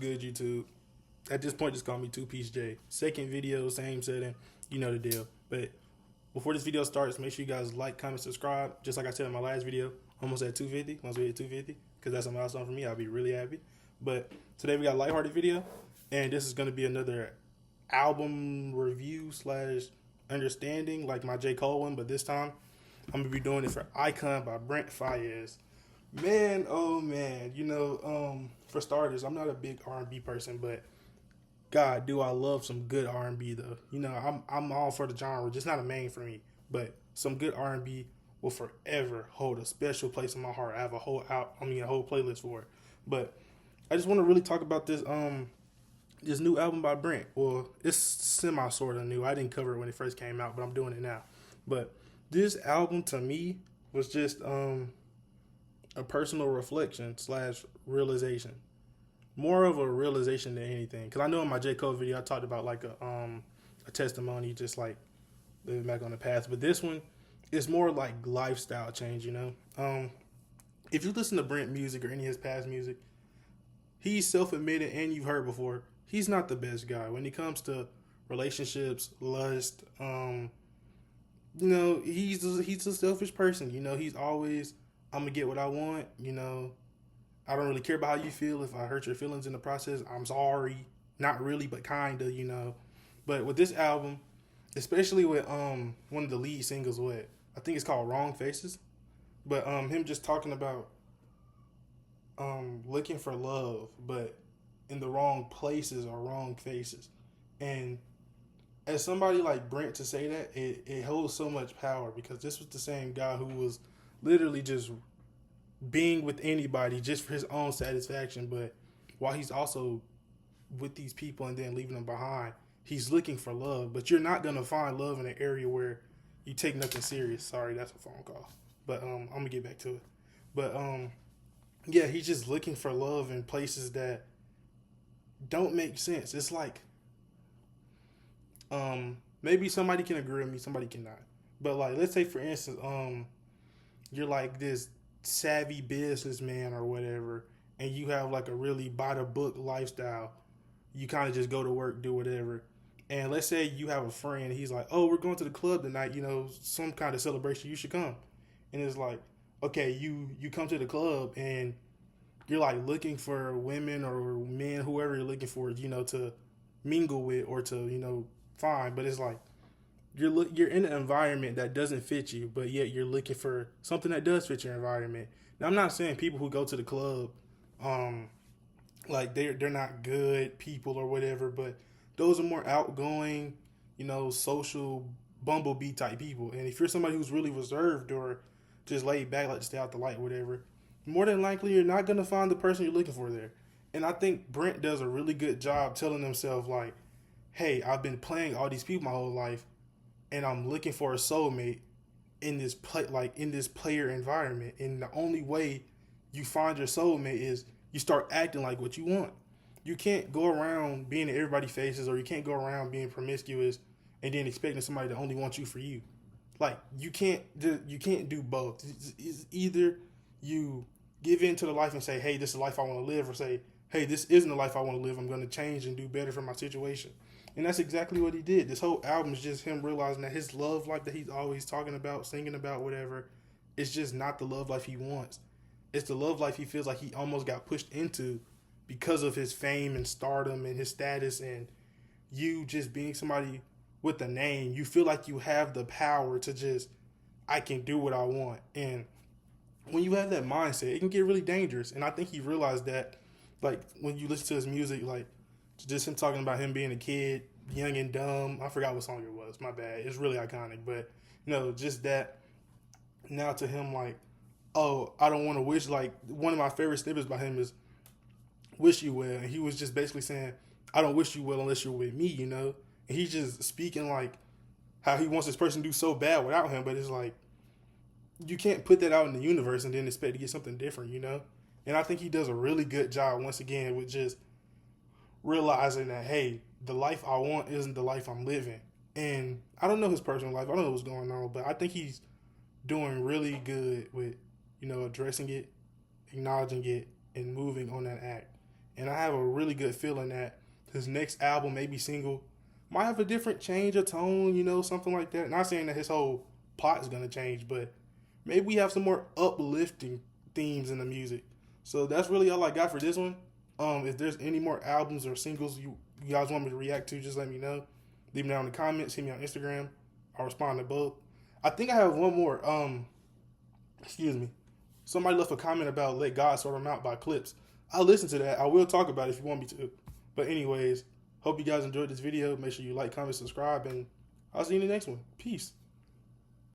Good YouTube. At this point, just call me Two Piece J. Second video, same setting. You know the deal. But before this video starts, make sure you guys like, comment, subscribe. Just like I said in my last video, almost at 250. Once we hit 250, because that's a milestone for me, I'll be really happy. But today we got a lighthearted video, and this is going to be another album review slash understanding, like my J. Cole one. But this time, I'm gonna be doing it for Icon by Brent Faiyaz. Man, oh man, for starters, I'm not a big R&B person, but God, do I love some good R&B though. I'm all for the genre, just not a main for me, but some good R&B will forever hold a special place in my heart. I have a whole playlist for it. But I just want to really talk about this new album by Brent. Well, it's semi sort of new. I didn't cover it when it first came out, but I'm doing it now. But this album to me was just a personal reflection slash realization. More of a realization than anything. Because I know in my J. Cole video I talked about like a testimony, just like living back on the past. But this one is more like lifestyle change. If you listen to Brent music or any of his past music, he's self-admitted, and you've heard before, he's not the best guy when it comes to relationships, lust. He's a selfish person. He's always, I'm gonna get what I want. I don't really care about how you feel. If I hurt your feelings in the process, I'm sorry. Not really, but kinda. But with this album, especially with one of the lead singles, with I think it's called Wrong Faces. But him just talking about looking for love, but in the wrong places or wrong faces. And as somebody like Brent to say that, it holds so much power, because this was the same guy who was literally just being with anybody just for his own satisfaction. But while he's also with these people and then leaving them behind, he's looking for love. But you're not going to find love in an area where you take nothing serious. Sorry, that's a phone call. But I'm going to get back to it. But yeah, he's just looking for love in places that don't make sense. It's like maybe somebody can agree with me, somebody cannot. But like, let's say for instance, you're like this savvy businessman or whatever, and you have like a really by the book lifestyle. You kind of just go to work, do whatever. And let's say you have a friend, he's like, "Oh, we're going to the club tonight, some kind of celebration, you should come." And it's like, okay, you come to the club and you're like looking for women or men, whoever you're looking for, to mingle with or to, find. But it's like you're in an environment that doesn't fit you, but yet you're looking for something that does fit your environment. Now, I'm not saying people who go to the club, like they're not good people or whatever, but those are more outgoing, social bumblebee type people. And if you're somebody who's really reserved or just laid back, like to stay out the light, or whatever, more than likely you're not gonna find the person you're looking for there. And I think Brent does a really good job telling himself like, "Hey, I've been playing all these people my whole life, and I'm looking for a soulmate in this in this player environment. And the only way you find your soulmate is you start acting like what you want. You can't go around being in everybody's faces, or you can't go around being promiscuous and then expecting somebody to only want you for you. Like you can't do both. It's either you give in to the life and say, "Hey, this is the life I want to live," or say, "Hey, this isn't the life I want to live. I'm going to change and do better for my situation." And that's exactly what he did. This whole album is just him realizing that his love life that he's always talking about, singing about, whatever, it's just not the love life he wants. It's the love life he feels like he almost got pushed into because of his fame and stardom and his status, and you just being somebody with a name. You feel like you have the power to just, I can do what I want. And when you have that mindset, it can get really dangerous. And I think he realized that, like, when you listen to his music, like, just him talking about him being a kid, young and dumb. I forgot what song it was. My bad. It's really iconic. But, just that now to him, like, oh, I don't want to wish, like, one of my favorite snippets by him is "Wish You Well." And he was just basically saying, I don't wish you well unless you're with me, And he's just speaking like how he wants this person to do so bad without him. But it's like, you can't put that out in the universe and then expect to get something different. And I think he does a really good job, once again, with just realizing that, hey, the life I want isn't the life I'm living. And I don't know his personal life. I don't know what's going on, but I think he's doing really good with, addressing it, acknowledging it, and moving on that act. And I have a really good feeling that his next album, maybe single, might have a different change of tone, you know, something like that. Not saying that his whole plot is going to change, but maybe we have some more uplifting themes in the music. So that's really all I got for this one. If there's any more albums or singles you guys want me to react to, just let me know. Leave them down in the comments. Hit me on Instagram. I'll respond to both. I think I have one more. Excuse me. Somebody left a comment about "Let God Sort Them Out" by Clips. I'll listen to that. I will talk about it if you want me to. But anyways, hope you guys enjoyed this video. Make sure you like, comment, subscribe, and I'll see you in the next one. Peace.